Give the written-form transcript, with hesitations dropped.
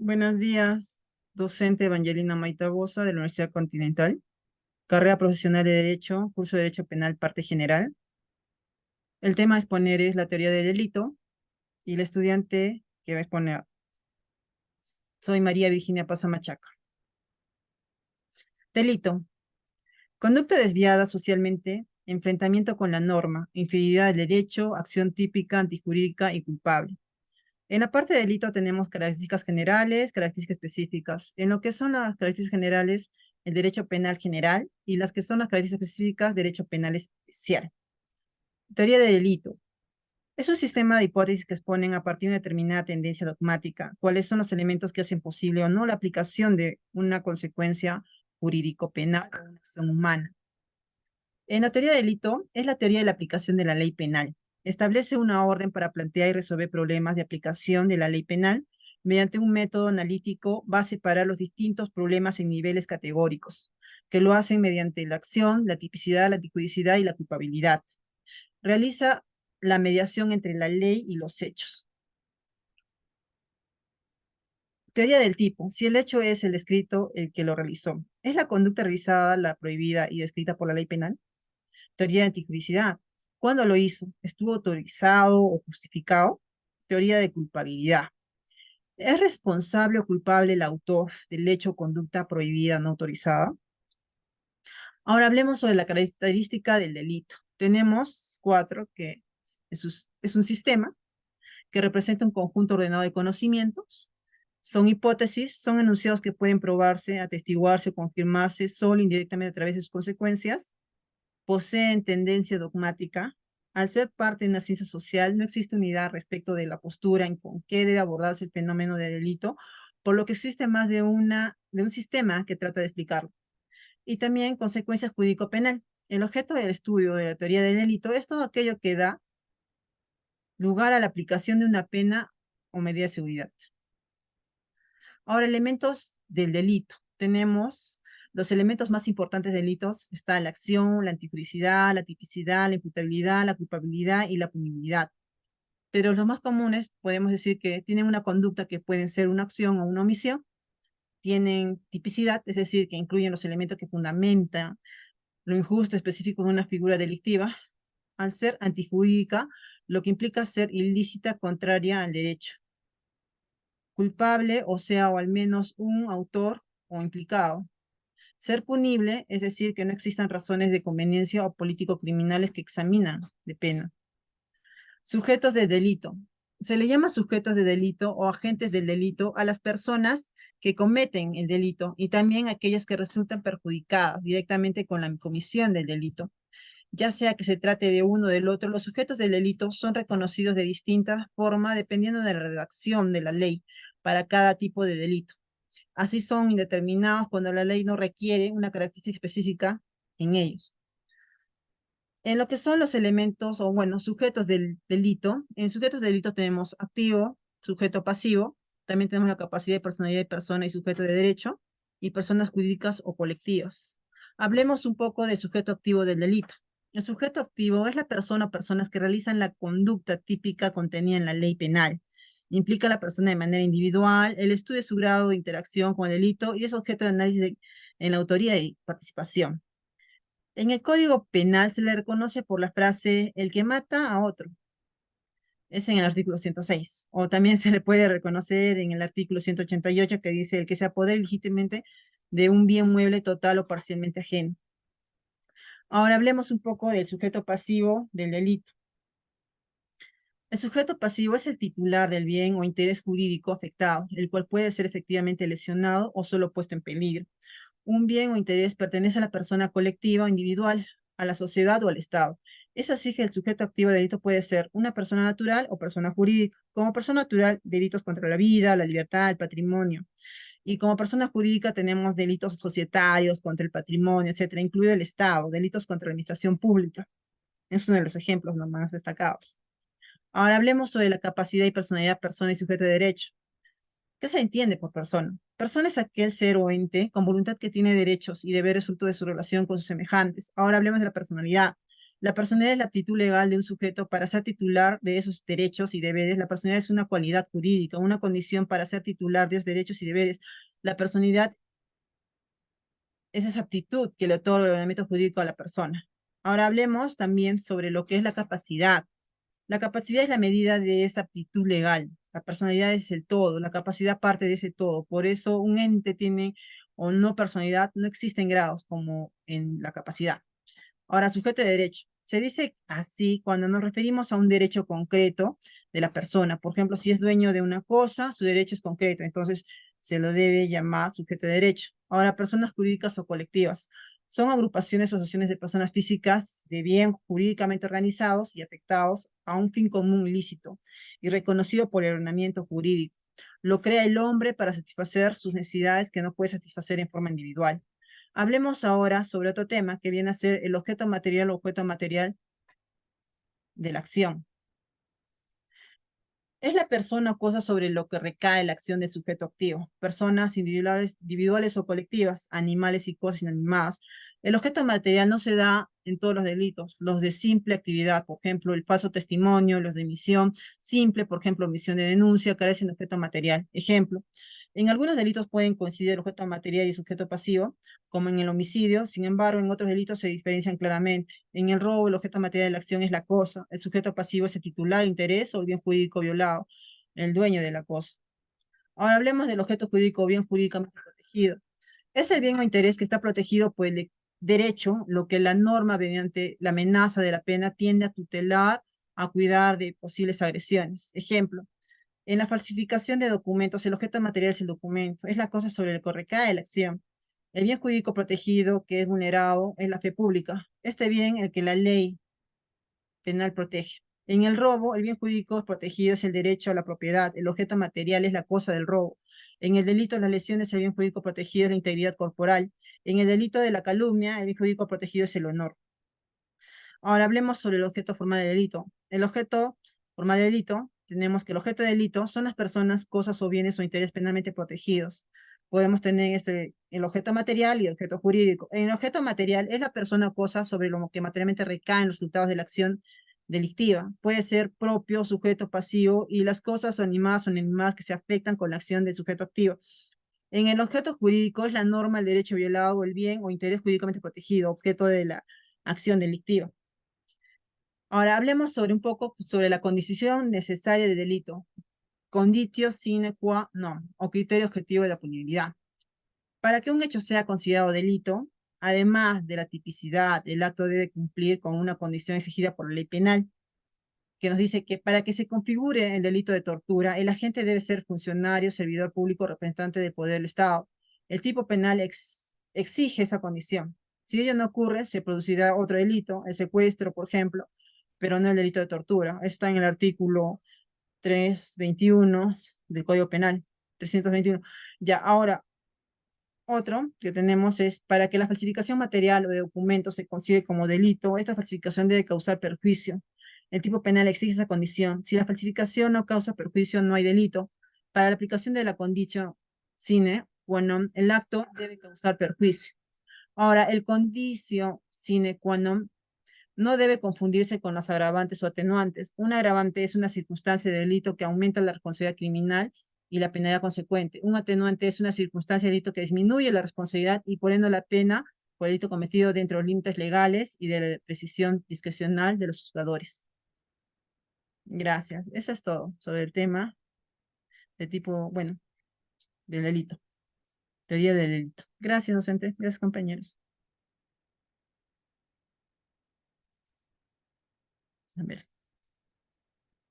Buenos días, docente Evangelina Maitabosa de la Universidad Continental, carrera profesional de Derecho, curso de Derecho Penal, parte general. El tema a exponer es la teoría del delito y el estudiante que va a exponer, soy María Virginia Paza Machaca. Delito: conducta desviada socialmente, enfrentamiento con la norma, infidelidad del derecho, acción típica, antijurídica y culpable. En la parte de delito tenemos características generales, características específicas. En lo que son las características generales, el derecho penal general, y las que son las características específicas, derecho penal especial. Teoría de delito. Es un sistema de hipótesis que exponen a partir de una determinada tendencia dogmática cuáles son los elementos que hacen posible o no la aplicación de una consecuencia jurídico-penal a una acción humana. En la teoría de delito es la teoría de la aplicación de la ley penal. Establece una orden para plantear y resolver problemas de aplicación de la ley penal. Mediante un método analítico va a separar los distintos problemas en niveles categóricos, que lo hacen mediante la acción, la tipicidad, la antijudicidad y la culpabilidad. Realiza la mediación entre la ley y los hechos. Teoría del tipo. Si el hecho es el descrito, el que lo realizó. ¿Es la conducta realizada la prohibida y descrita por la ley penal? Teoría de antijudicidad. ¿Cuándo lo hizo? ¿Estuvo autorizado o justificado? Teoría de culpabilidad. ¿Es responsable o culpable el autor del hecho o conducta prohibida no autorizada? Ahora hablemos sobre la característica del delito. Tenemos cuatro, que es un sistema que representa un conjunto ordenado de conocimientos. Son hipótesis, son enunciados que pueden probarse, atestiguarse o confirmarse solo indirectamente a través de sus consecuencias. Poseen tendencia dogmática. Al ser parte de una ciencia social, no existe unidad respecto de la postura en con qué debe abordarse el fenómeno del delito, por lo que existe más de un sistema que trata de explicarlo. Y también consecuencias jurídico-penal. El objeto del estudio de la teoría del delito es todo aquello que da lugar a la aplicación de una pena o medida de seguridad. Ahora, elementos del delito. Tenemos los elementos más importantes de delitos. Está la acción, la antijudicidad, la tipicidad, la imputabilidad, la culpabilidad y la punibilidad. Pero los más comunes podemos decir que tienen una conducta que pueden ser una acción o una omisión. Tienen tipicidad, es decir, que incluyen los elementos que fundamentan lo injusto específico de una figura delictiva. Al ser antijurídica, lo que implica ser ilícita, contraria al derecho. Culpable, o sea, o al menos un autor o implicado. Ser punible, es decir, que no existan razones de conveniencia o político-criminales que examinan de pena. Sujetos de delito. Se le llama sujetos de delito o agentes del delito a las personas que cometen el delito y también a aquellas que resultan perjudicadas directamente con la comisión del delito. Ya sea que se trate de uno o del otro, los sujetos del delito son reconocidos de distinta forma dependiendo de la redacción de la ley para cada tipo de delito. Así son indeterminados cuando la ley no requiere una característica específica en ellos. En lo que son los elementos, o bueno, sujetos del delito, en sujetos de delito tenemos activo, sujeto pasivo, también tenemos la capacidad de personalidad de persona y sujeto de derecho, y personas jurídicas o colectivas. Hablemos un poco del sujeto activo del delito. El sujeto activo es la persona o personas que realizan la conducta típica contenida en la ley penal. Implica a la persona de manera individual, el estudio de su grado de interacción con el delito y es objeto de análisis en la autoría y participación. En el Código Penal se le reconoce por la frase el que mata a otro. Es en el artículo 106. O también se le puede reconocer en el artículo 188 que dice el que se apodere legítimamente de un bien mueble total o parcialmente ajeno. Ahora hablemos un poco del sujeto pasivo del delito. El sujeto pasivo es el titular del bien o interés jurídico afectado, el cual puede ser efectivamente lesionado o solo puesto en peligro. Un bien o interés pertenece a la persona colectiva o individual, a la sociedad o al Estado. Es así que el sujeto activo de delito puede ser una persona natural o persona jurídica. Como persona natural, delitos contra la vida, la libertad, el patrimonio. Y como persona jurídica tenemos delitos societarios contra el patrimonio, etcétera, incluido el Estado, delitos contra la administración pública. Es uno de los ejemplos más destacados. Ahora hablemos sobre la capacidad y personalidad persona y sujeto de derecho. ¿Qué se entiende por persona? Persona es aquel ser o ente con voluntad que tiene derechos y deberes fruto de su relación con sus semejantes. Ahora hablemos de la personalidad. La personalidad es la aptitud legal de un sujeto para ser titular de esos derechos y deberes. La personalidad es una cualidad jurídica, una condición para ser titular de esos derechos y deberes. La personalidad es esa aptitud que le otorga el ordenamiento jurídico a la persona. Ahora hablemos también sobre lo que es la capacidad. La capacidad es la medida de esa aptitud legal. La personalidad es el todo, la capacidad parte de ese todo. Por eso un ente tiene o no personalidad, no existen grados como en la capacidad. Ahora, sujeto de derecho. Se dice así cuando nos referimos a un derecho concreto de la persona. Por ejemplo, si es dueño de una cosa, su derecho es concreto, entonces se lo debe llamar sujeto de derecho. Ahora, personas jurídicas o colectivas. Son agrupaciones o asociaciones de personas físicas de bien jurídicamente organizados y afectados a un fin común ilícito y reconocido por el ordenamiento jurídico. Lo crea el hombre para satisfacer sus necesidades que no puede satisfacer en forma individual. Hablemos ahora sobre otro tema que viene a ser el objeto material de la acción. Es la persona o cosa sobre lo que recae la acción del sujeto activo. Personas individuales o colectivas, animales y cosas inanimadas. El objeto material no se da en todos los delitos. Los de simple actividad, por ejemplo, el falso testimonio, los de emisión simple, por ejemplo, omisión de denuncia, carecen de objeto material. Ejemplo, en algunos delitos pueden coincidir el objeto material y sujeto pasivo, como en el homicidio. Sin embargo, en otros delitos se diferencian claramente. En el robo, el objeto material de la acción es la cosa, el sujeto pasivo es el titular, interés o el bien jurídico violado, el dueño de la cosa. Ahora hablemos del objeto jurídico o bien jurídicamente protegido. Es el bien o interés que está protegido por el derecho, lo que la norma mediante la amenaza de la pena tiende a tutelar, a cuidar de posibles agresiones. Ejemplo, en la falsificación de documentos, el objeto material es el documento, es la cosa sobre el que recae la acción. El bien jurídico protegido que es vulnerado es la fe pública. Este bien, el que la ley penal protege. En el robo, el bien jurídico protegido es el derecho a la propiedad. El objeto material es la cosa del robo. En el delito de las lesiones, el bien jurídico protegido es la integridad corporal. En el delito de la calumnia, el bien jurídico protegido es el honor. Ahora hablemos sobre el objeto formal del delito. El objeto formal del delito, tenemos que el objeto del delito son las personas, cosas o bienes o intereses penalmente protegidos. Podemos tener el objeto material y el objeto jurídico. En el objeto material es la persona o cosa sobre lo que materialmente recaen los resultados de la acción delictiva. Puede ser propio, sujeto, pasivo, y las cosas o animadas que se afectan con la acción del sujeto activo. En el objeto jurídico es la norma, el derecho violado, o el bien o interés jurídicamente protegido, objeto de la acción delictiva. Ahora hablemos sobre un poco sobre la condición necesaria de delito, conditio sine qua non, o criterio objetivo de la punibilidad. Para que un hecho sea considerado delito, además de la tipicidad, el acto debe cumplir con una condición exigida por la ley penal, que nos dice que para que se configure el delito de tortura, el agente debe ser funcionario, servidor público, representante del poder del Estado. El tipo penal exige esa condición. Si ello no ocurre, se producirá otro delito, el secuestro, por ejemplo, pero no el delito de tortura. Está en el artículo 321 del Código Penal, 321. Ya, ahora, otro que tenemos es, para que la falsificación material o de documentos se considere como delito, esta falsificación debe causar perjuicio. El tipo penal exige esa condición. Si la falsificación no causa perjuicio, no hay delito. Para la aplicación de la condicio sine, bueno, el acto debe causar perjuicio. Ahora, el condicio sine qua non no debe confundirse con las agravantes o atenuantes. Un agravante es una circunstancia de delito que aumenta la responsabilidad criminal y la penalidad consecuente. Un atenuante es una circunstancia de delito que disminuye la responsabilidad y por ende la pena por el delito cometido dentro de los límites legales y de la precisión discrecional de los juzgadores. Gracias. Eso es todo sobre el tema de tipo, bueno, del delito, teoría del delito. Gracias, docente. Gracias, compañeros. A ver.